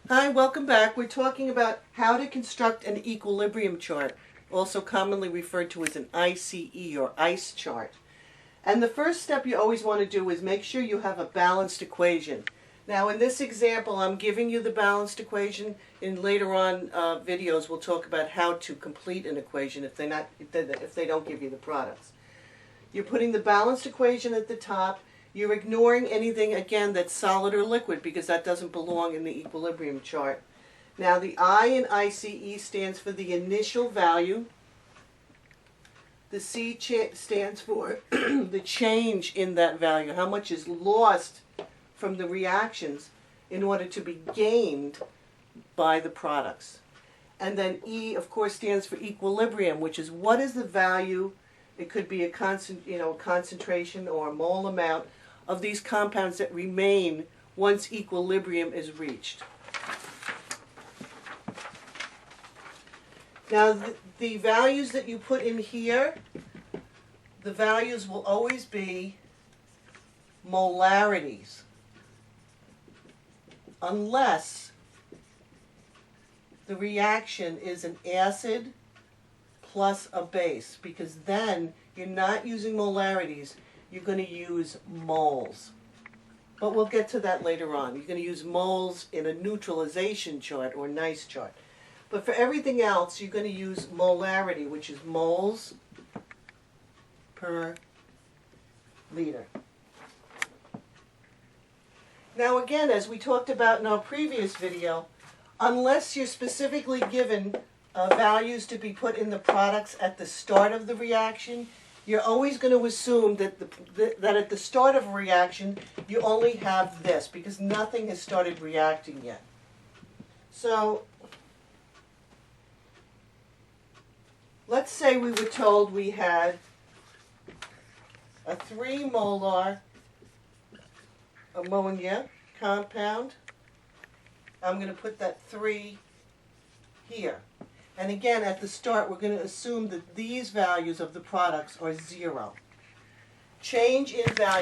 Hi, welcome back. We're talking about how to construct an equilibrium chart, also commonly referred to as an ICE or ICE chart. And the first step you always want to do is make sure you have a balanced equation. Now in this example, I'm giving you the balanced equation. In later on videos, we'll talk about how to complete an equation if they don't give you the products. You're putting the balanced equation at the top. You're ignoring anything, again, that's solid or liquid because that doesn't belong in the equilibrium chart. Now the I in ICE stands for the initial value. The C stands for the change in that value, how much is lost from the reactions in order to be gained by the products. And then E, of course, stands for equilibrium, which is what is the value. It could be a concentration or a mole amount of these compounds that remain once equilibrium is reached. Now the values that you put in here, the values will always be molarities, unless the reaction is an acid plus a base, because then you're not using molarities, you're going to use moles. But we'll get to that later on. You're going to use moles in a neutralization chart or NICE chart. But for everything else, you're going to use molarity, which is moles per liter. Now again, as we talked about in our previous video, unless you're specifically given values to be put in the products at the start of the reaction, you're always going to assume that that at the start of a reaction you only have this because nothing has started reacting yet. So let's say we were told we had a 3 molar ammonia compound. I'm going to put that 3 here. And again, at the start, we're going to assume that these values of the products are 0. Change in value.